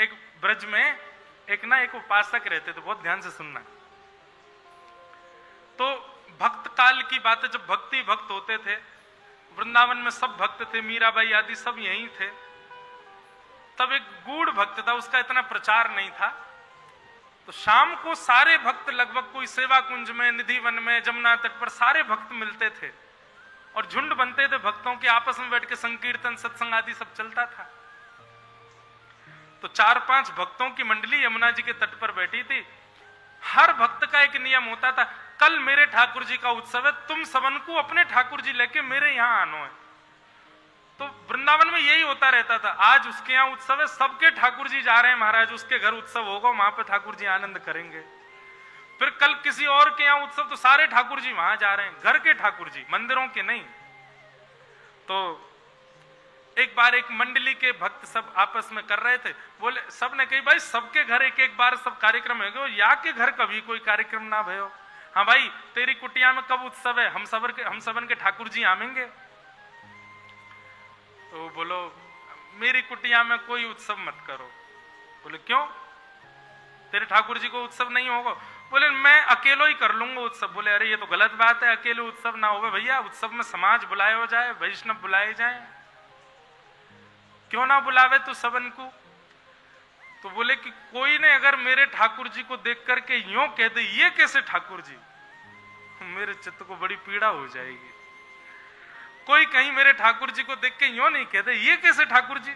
एक ब्रज में एक उपासक रहते थे, बहुत ध्यान से सुनना। तो भक्त काल की बात है, जब भक्ति भक्त होते थे, वृंदावन में सब भक्त थे, मीराबाई आदि सब यहीं थे। तब एक गूढ़ भक्त था, उसका इतना प्रचार नहीं था। तो शाम को सारे भक्त लगभग, कोई सेवा कुंज में, निधि वन में, जमुना तट पर सारे भक्त मिलते थे और झुंड बनते थे भक्तों के, आपस में बैठ के संकीर्तन सत्संग आदि सब चलता था। तो 4-5 भक्तों की मंडली यमुना जी के तट पर बैठी थी। हर भक्त का एक नियम होता था, कल मेरे ठाकुर जी का उत्सव है, तुम सबन को अपने ठाकुर जी लेके मेरे यहां आनो है। तो वृंदावन में यही होता रहता था, आज उसके यहाँ उत्सव है, सबके ठाकुर जी जा रहे हैं महाराज, उसके घर उत्सव होगा, वहां पे ठाकुर जी आनंद करेंगे। फिर कल किसी और के यहाँ उत्सव, तो सारे ठाकुर जी वहां जा रहे हैं, घर के ठाकुर जी, मंदिरों के नहीं। तो एक बार एक मंडली के भक्त सब आपस में कर रहे थे, बोले, सब ने कही भाई सबके घर एक एक बार सब कार्यक्रम है, या के घर कभी कोई कार्यक्रम ना भयो। हाँ भाई, तेरी कुटिया में कब उत्सव है, हम सबन के ठाकुर जी आवेंगे। तो बोलो, मेरी कुटिया में कोई उत्सव मत करो। बोले क्यों, तेरे ठाकुर जी को उत्सव नहीं होगा? बोले मैं अकेलो ही कर लूंगा उत्सव। बोले अरे ये तो गलत बात है, अकेले उत्सव ना हो भैया, उत्सव में समाज बुलाए हो जाए, वैष्णव बुलाए जाए, क्यों ना बुलावे तो सबन को। तो बोले कि कोई ने अगर मेरे ठाकुर जी को देख करके यूं कह दे ये कैसे ठाकुर जी, मेरे चित्त को बड़ी पीड़ा हो जाएगी। कोई कहीं मेरे ठाकुर जी को देख के यूं नहीं कहते ये कैसे ठाकुर जी।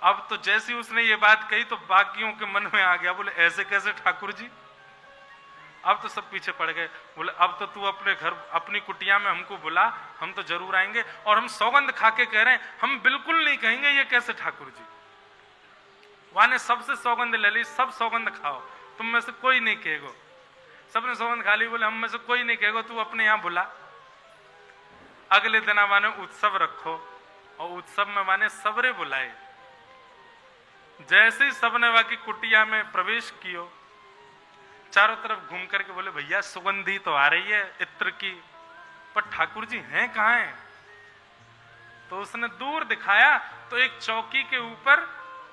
अब तो जैसी उसने ये बात कही तो बाकियों के मन में आ गया, बोले ऐसे कैसे ठाकुर जी। अब तो सब पीछे पड़ गए। बोले अब तो तू अपने घर अपनी कुटिया में हमको बुला, हम तो जरूर आएंगे, और हम सौगंध खा के कह रहे हैं हम बिल्कुल नहीं कहेंगे ये कैसे ठाकुर जी। वहां ने सबसे सौगंध ले ली, सब सौगंध खाओ, तुम में से कोई नहीं कहेगो। सबने सौगंध खा ली, बोले हम में से कोई नहीं कहेगो, तू अपने यहां बुला। अगले दिन माने उत्सव रखो, और उत्सव में माने सबरे बुलाए। जैसे ही सबने वहां की कुटिया में प्रवेश कियो, चारों तरफ घूम करके बोले भैया सुगंधी तो आ रही है इत्र की, पर ठाकुर जी हैं कहाँ हैं? तो उसने दूर दिखाया तो एक चौकी के ऊपर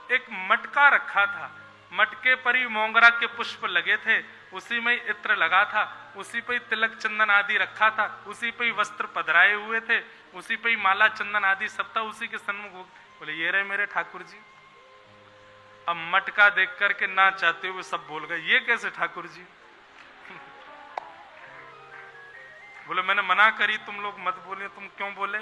एक मटका रखा था, मटके पर ही मोंगरा के पुष्प लगे थे, उसी में इत्र लगा था, उसी पे तिलक चंदन आदि रखा था, उसी पे वस्त्र पधराए हुए थे, उसी पे माला चंदन आदि सब था, उसी के सन्मुख। बोले ये रहे मेरे ठाकुर जी। अब मटका देख करके ना चाहते हुए सब बोल गए ये कैसे ठाकुर जी। बोले मैंने मना करी, तुम लोग मत बोले, तुम क्यों बोले?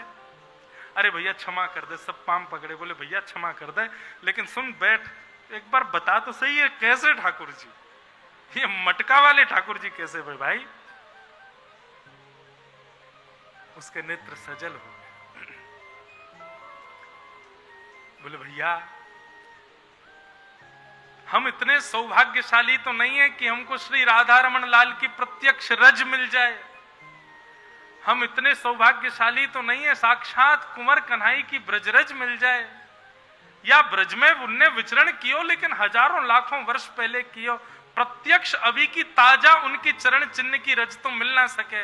अरे भैया क्षमा कर दे, सब पाम पकड़े। बोले भैया क्षमा कर दे, लेकिन सुन बैठ, एक बार बता तो सही है कैसे ठाकुर जी, ये मटका वाले ठाकुर जी कैसे भाई? उसके नेत्र सजल हो गए। बोले भैया हम इतने सौभाग्यशाली तो नहीं है कि हमको श्री राधा रमन लाल की प्रत्यक्ष रज मिल जाए, हम इतने सौभाग्यशाली तो नहीं है साक्षात कुंवर कन्हई की ब्रजरज मिल जाए, या ब्रज में उनने विचरण कियो लेकिन हजारों लाखों वर्ष पहले कियो, प्रत्यक्ष अभी की ताजा उनकी चरण चिन्ह की रज तो मिल ना सके।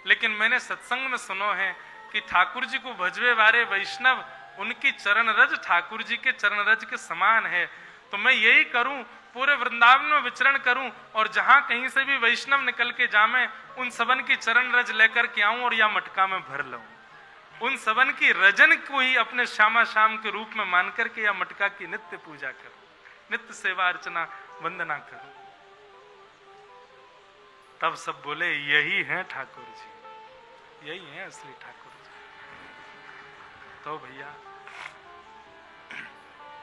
लेकिन मैंने सत्संग में सुनो है कि ठाकुर जी को भजवे वाले वैष्णव उनकी चरण रज ठाकुर जी के चरण रज के समान है। तो मैं यही करूं, पूरे वृंदावन में विचरण करूं, और जहां कहीं से भी वैष्णव निकल के जामे उन सबन की चरण रज लेकर के आऊं और या मटका में भर लूं, उन सबन की रजन को ही अपने श्यामा श्याम के रूप में मान करके या मटका की नित्य पूजा करूं, नित्य सेवा अर्चना वंदना करूं। तब सब बोले यही है ठाकुर जी, यही है असली ठाकुर जी। तो भैया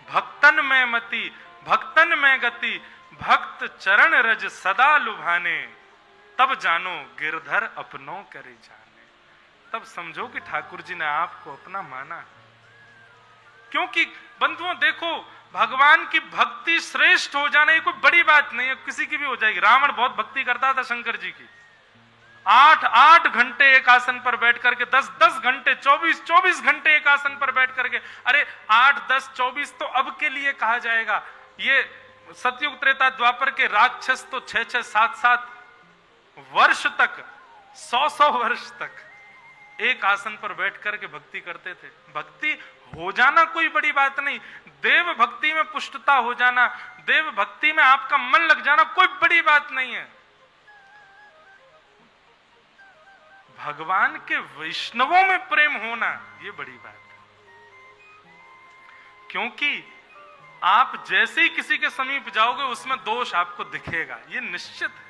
भक्तन में मति भक्तन में गति, भक्त चरण रज सदा लुभाने, तब जानो गिरधर अपनों करे जाने। तब समझो कि ठाकुर जी ने आपको अपना माना। क्योंकि बंधुओं देखो, भगवान की भक्ति श्रेष्ठ हो जाना ये कोई बड़ी बात नहीं है, किसी की भी हो जाएगी। रावण बहुत भक्ति करता था शंकर जी की, 8-8 घंटे एक आसन पर बैठ करके, 10-10 घंटे, 24-24 घंटे एक आसन पर बैठ करके। अरे 8, 10, 24 तो अब के लिए कहा जाएगा, ये सतयुग त्रेता द्वापर के राक्षस तो 6-6, 7-7 वर्ष तक, 100-100 वर्ष तक एक आसन पर बैठ करके भक्ति करते थे। भक्ति हो जाना कोई बड़ी बात नहीं, देव भक्ति में पुष्टता हो जाना, देव भक्ति में आपका मन लग जाना कोई बड़ी बात नहीं है। भगवान के वैष्णवों में प्रेम होना ये बड़ी बात है। क्योंकि आप जैसे ही किसी के समीप जाओगे उसमें दोष आपको दिखेगा, ये निश्चित है।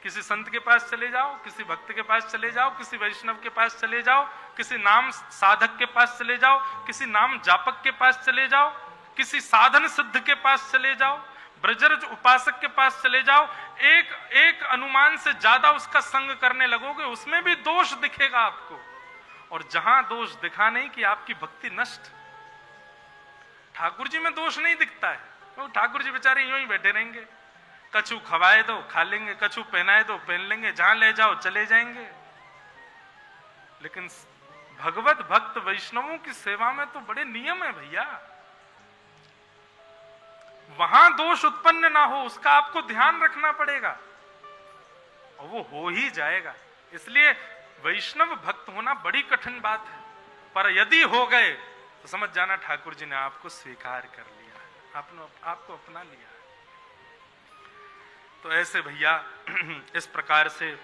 किसी संत के पास चले जाओ, किसी भक्त के पास चले जाओ, किसी वैष्णव के पास चले जाओ, किसी नाम साधक के पास चले जाओ, किसी नाम जापक के पास चले जाओ, किसी साधन सिद्ध के पास चले जाओ, ब्रजरज उपासक के पास चले जाओ, एक अनुमान से ज्यादा उसका संग करने लगोगे, उसमें भी दोष दिखेगा आपको। और जहां दोष दिखा नहीं कि आपकी भक्ति नष्ट। ठाकुर जी में दोष नहीं दिखता है, तो ठाकुर जी बेचारे यूं ही बैठे रहेंगे, कछु खवाए दो खा लेंगे, कछु पहनाए दो पहन लेंगे, जहां ले जाओ चले जाएंगे। लेकिन भगवत भक्त वैष्णवों की सेवा में तो बड़े नियम है भैया, वहां दोष उत्पन्न ना हो उसका आपको ध्यान रखना पड़ेगा, और वो हो ही जाएगा। इसलिए वैष्णव भक्त होना बड़ी कठिन बात है, पर यदि हो गए तो समझ जाना ठाकुर जी ने आपको स्वीकार कर लिया, आपको अपना लिया। तो ऐसे भैया इस प्रकार से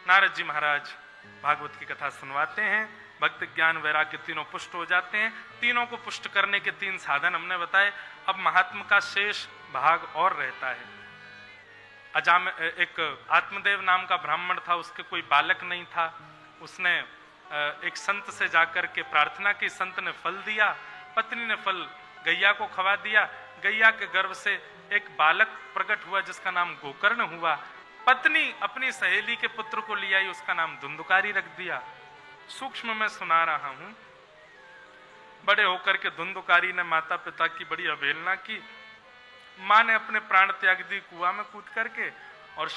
नारद जी महाराज भागवत की कथा सुनवाते हैं। भक्ति ज्ञान वैराग्य तीनों पुष्ट हो जाते हैं। तीनों को पुष्ट करने के 3 साधन हमने बताए। अब महात्मा का शेष भाग और रहता है। एक आत्मदेव नाम का ब्राह्मण था, उसके कोई बालक नहीं था। उसने एक संत से जाकर के प्रार्थना की, संत ने फल दिया, पत्नी ने फल गैया को खवा दिया। गैया के गर्भ से एक बालक प्रकट हुआ जिसका नाम गोकर्ण हुआ। पत्नी अपनी सहेली के पुत्र को ले आई, उसका नाम धुंधुकारी रख दिया। सूक्ष्म में सुना रहा हूं। बड़े होकर के धुंधुकारी ने माता पिता की बड़ी अवहेलना की। मां ने अपने प्राण त्याग दी कुआं में कूद करके, और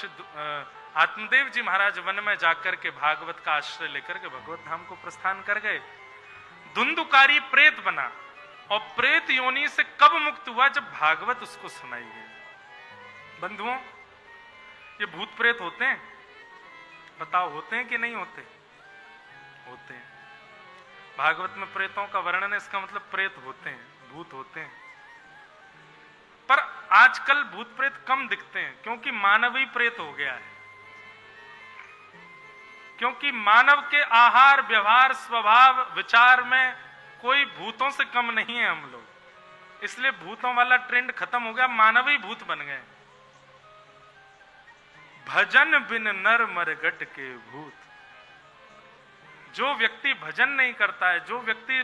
आत्मदेव जी महाराज वन में जाकर के भागवत का आश्रय लेकर के भगवत धाम को प्रस्थान कर गए। धुंधुकारी प्रेत बना, और प्रेत योनि से कब मुक्त हुआ? जब भागवत उसको सुनाई गई। बंधुओं, ये भूत प्रेत होते हैं? बताओ, होते हैं कि नहीं होते? होते हैं। भागवत में प्रेतों का वर्णन है, इसका मतलब प्रेत होते हैं, भूत होते हैं। पर आजकल भूत प्रेत कम दिखते हैं, क्योंकि मानव ही प्रेत हो गया है। क्योंकि मानव के आहार, व्यवहार, स्वभाव, विचार में कोई भूतों से कम नहीं है हम लोग। इसलिए भूतों वाला ट्रेंड खत्म हो गया, मानव ही भूत बन गए। भजन बिन नर मरगट के भूत। जो व्यक्ति भजन नहीं करता है, जो व्यक्ति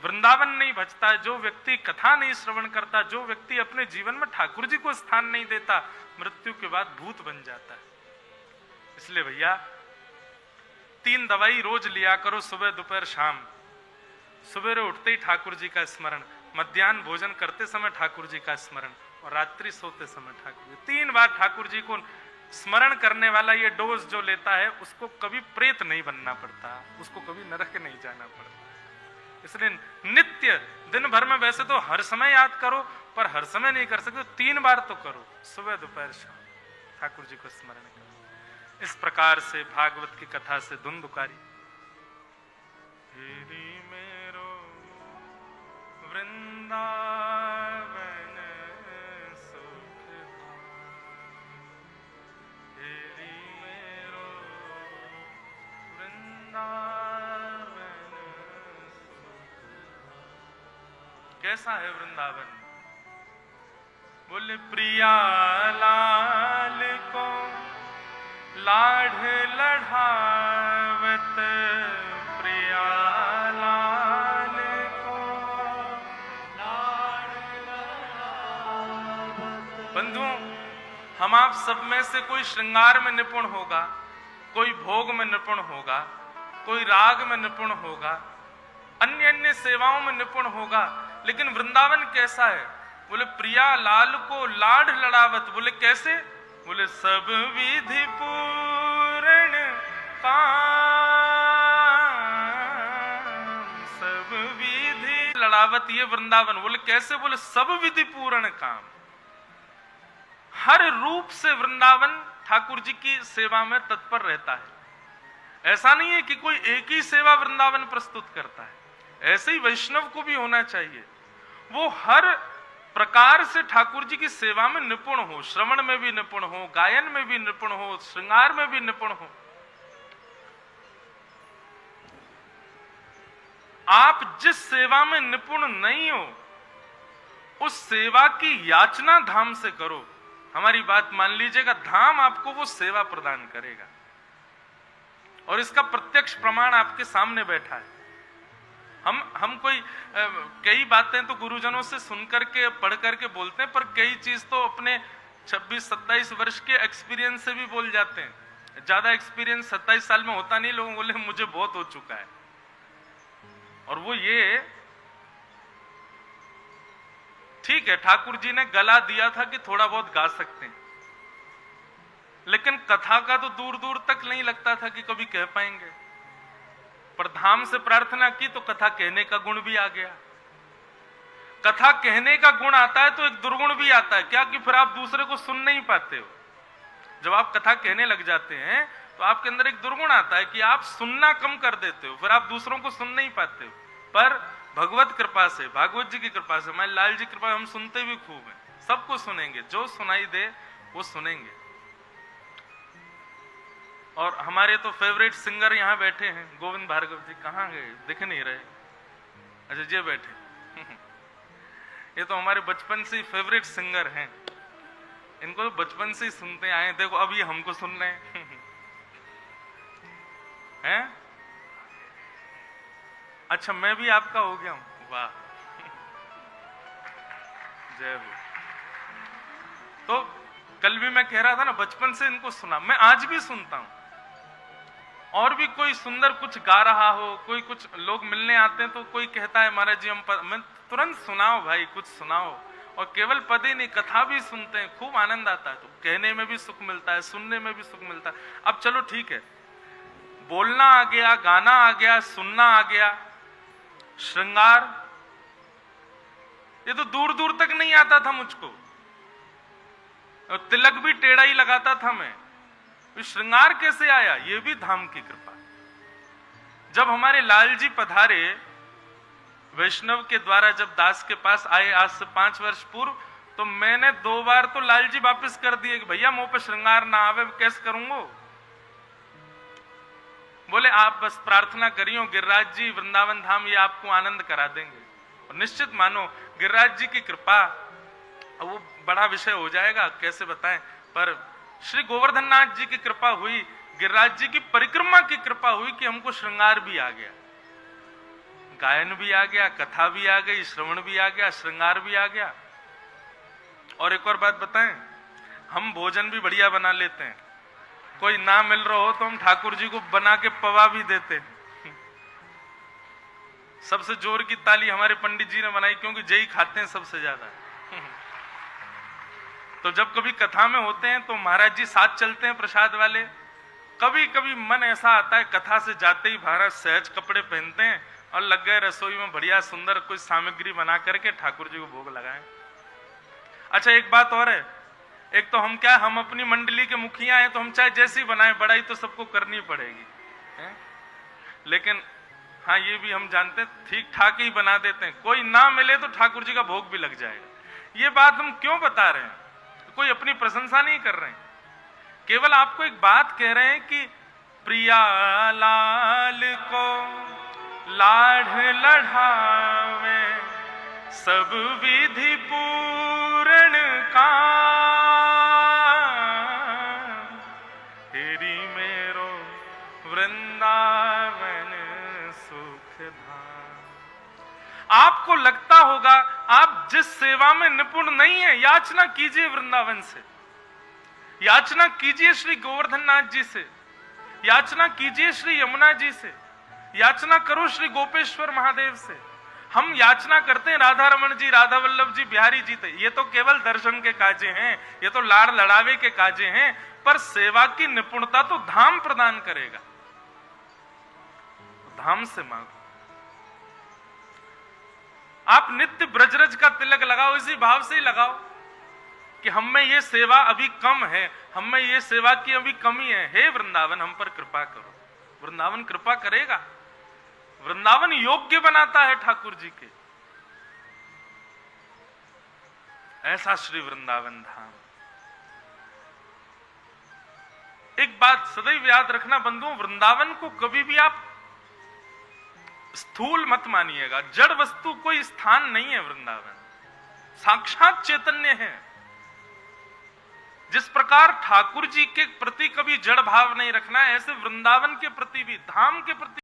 वृंदावन नहीं भजता है, जो व्यक्ति कथा नहीं श्रवण करता, जो व्यक्ति अपने जीवन में ठाकुर जी को स्थान नहीं देता, मृत्यु के बाद भूत बन जाता है। इसलिए भैया 3 दवाई रोज लिया करो, सुबह दोपहर शाम। सुबह उठते ही ठाकुर जी का स्मरण, मध्याह्न भोजन करते समय ठाकुर जी का स्मरण, और रात्रि सोते समय ठाकुर जी। 3 बार ठाकुर जी को स्मरण करने वाला ये डोज जो लेता है, उसको कभी प्रेत नहीं बनना पड़ता, उसको कभी नरक नहीं जाना पड़ता। इसलिए नित्य दिन भर में वैसे तो हर समय याद करो, पर हर समय नहीं कर सकते, 3 बार तो करो, सुबह दोपहर शाम ठाकुर जी को स्मरण करो। इस प्रकार से भागवत की कथा से धुंधुकारी मेरो वृंदावन सुख मेरो वृंदावन सुख। कैसा है वृंदावन? बोले प्रिया लाल को लाढ़ लढ़ावत, प्रिया लाल को लाढ़ लढ़ावत। बंधुओं, हम आप सब में से कोई श्रृंगार में निपुण होगा, कोई भोग में निपुण होगा, कोई राग में निपुण होगा, अन्य अन्य सेवाओं में निपुण होगा, लेकिन वृंदावन कैसा है? बोले प्रिया लाल को लाढ़ लड़ावत। बोले कैसे? बोले सब विधि पूर्ण काम, सब विधि लड़ावत ये वृंदावन। बोले कैसे? बोले सब विधि पूर्ण काम। हर रूप से वृंदावन ठाकुर जी की सेवा में तत्पर रहता है। ऐसा नहीं है कि कोई एक ही सेवा वृंदावन प्रस्तुत करता है, ऐसे ही वैष्णव को भी होना चाहिए। वो हर प्रकार से ठाकुर जी की सेवा में निपुण हो, श्रवण में भी निपुण हो, गायन में भी निपुण हो, श्रृंगार में भी निपुण हो। आप जिस सेवा में निपुण नहीं हो, उस सेवा की याचना धाम से करो। हमारी बात मान लीजिएगा, धाम आपको वो सेवा प्रदान करेगा, और इसका प्रत्यक्ष प्रमाण आपके सामने बैठा है। हम कोई कई बातें तो गुरुजनों से सुनकर के पढ़ करके बोलते हैं, पर कई चीज तो अपने 26-27 वर्ष के एक्सपीरियंस से भी बोल जाते हैं। ज्यादा एक्सपीरियंस 27 साल में होता नहीं, लोग बोले मुझे बहुत हो चुका है। और वो ये ठीक है, ठाकुर जी ने गला दिया था कि थोड़ा बहुत गा सकते हैं, लेकिन कथा का तो दूर दूर तक नहीं लगता था कि कभी कह पाएंगे। पर धाम से प्रार्थना की तो कथा कहने का गुण भी आ गया। कथा कहने का गुण आता है तो एक दुर्गुण भी आता है, क्या कि फिर आप दूसरे को सुन नहीं पाते हो। जब आप कथा कहने लग जाते हैं तो आपके अंदर एक दुर्गुण आता है कि आप सुनना कम कर देते हो, फिर आप दूसरों को सुन नहीं पाते हो। पर भगवत कृपा से, भागवत जी की कृपा से, मैं लाल जी की कृपा, हम सुनते भी खूब हैं, सबको सुनेंगे, जो सुनाई दे वो सुनेंगे। और हमारे तो फेवरेट सिंगर यहाँ बैठे हैं, गोविंद भार्गव जी, कहाँ गए, दिख नहीं रहे। अच्छा ये बैठे ये तो हमारे बचपन से फेवरेट सिंगर हैं, इनको तो बचपन से ही सुनते आए। देखो अब ये हमको सुन रहे हैं। अच्छा मैं भी आपका हो गया हूं, वाह जय हो। तो कल भी मैं कह रहा था ना, बचपन से इनको सुना, मैं आज भी सुनता हूं। और भी कोई सुंदर कुछ गा रहा हो, कोई कुछ लोग मिलने आते हैं तो कोई कहता है महाराज जी मैं तुरंत सुनाओ भाई, कुछ सुनाओ। और केवल पद ही नहीं, कथा भी सुनते हैं, खूब आनंद आता है। तो कहने में भी सुख मिलता है, सुनने में भी सुख मिलता है। अब चलो ठीक है, बोलना आ गया, गाना आ गया, सुनना आ गया, श्रृंगार ये तो दूर दूर तक नहीं आता था मुझको। तिलक भी टेढ़ा ही लगाता था मैं, श्रृंगार कैसे आया? ये भी धाम की कृपा। जब हमारे लाल जी पधारे वैष्णव के द्वारा, जब दास के पास आए आज से 5 वर्ष पूर्व, तो मैंने 2 बार तो लाल जी वापस कर दिए कि भैया मुंह पे श्रृंगार ना आवे, कैसे करूंगा। बोले आप बस प्रार्थना करियो, गिरिराज जी वृंदावन धाम ये आपको आनंद करा देंगे। और निश्चित मानो गिरिराज जी की कृपा, वो बड़ा विषय हो जाएगा कैसे बताएं, पर श्री गोवर्धन नाथ जी की कृपा हुई, गिरिराज जी की परिक्रमा की कृपा हुई कि हमको श्रृंगार भी आ गया, गायन भी आ गया, कथा भी आ गई, श्रवण भी आ गया, श्रृंगार भी आ गया। और एक और बात बताएं, हम भोजन भी बढ़िया बना लेते हैं। कोई ना मिल रहा हो तो हम ठाकुर जी को बना के पवा भी देते। सबसे जोर की ताली हमारे पंडित जी ने बनाई, क्योंकि जय खाते हैं सबसे ज्यादा। तो जब कभी कथा में होते हैं तो महाराज जी साथ चलते हैं प्रसाद वाले। कभी कभी मन ऐसा आता है, कथा से जाते ही महाराज सहज कपड़े पहनते हैं और लग गए रसोई में बढ़िया सुंदर कोई सामग्री बना करके ठाकुर जी को भोग लगाएं। अच्छा एक बात और है, एक तो हम क्या, हम अपनी मंडली के मुखिया हैं, तो हम चाहे जैसी बनाए, बड़ाई तो सबको करनी पड़ेगी है? लेकिन हाँ ये भी हम जानते हैं ठीक ठाक ही बना देते हैं, कोई ना मिले तो ठाकुर जी का भोग भी लग जाएगा। ये बात हम क्यों बता रहे हैं? कोई अपनी प्रशंसा नहीं कर रहे हैं, केवल आपको एक बात कह रहे हैं कि प्रिया लाल को लाढ़ लढ़ावे, सब विधि पूर्ण का, तेरी मेरो वृंदावन सुख धाम। आपको लगता होगा आप जिस सेवा में निपुण नहीं है, याचना कीजिए वृंदावन से, याचना कीजिए श्री गोवर्धन नाथ जी से, याचना कीजिए श्री यमुना जी से, याचना करो श्री गोपेश्वर महादेव से। हम याचना करते हैं राधा रमन जी, राधा वल्लभ जी, बिहारी जी थे, ये तो केवल दर्शन के काजे हैं, ये तो लाड़ लड़ावे के काजे हैं, पर सेवा की निपुणता तो धाम प्रदान करेगा। धाम से मांगो। आप नित्य ब्रजरज का तिलक लगाओ, इसी भाव से ही लगाओ कि हम में ये सेवा अभी कम है, हम में ये सेवा की अभी कमी है, हे वृंदावन हम पर कृपा करो। वृंदावन कृपा करेगा, वृंदावन योग्य बनाता है ठाकुर जी के। ऐसा श्री वृंदावन धाम। एक बात सदैव याद रखना बंधुओं, वृंदावन को कभी भी आप स्थूल मत मानिएगा। जड़ वस्तु कोई स्थान नहीं है वृंदावन, साक्षात चैतन्य है। जिस प्रकार ठाकुर जी के प्रति कभी जड़ भाव नहीं रखना है, ऐसे वृंदावन के प्रति भी, धाम के प्रति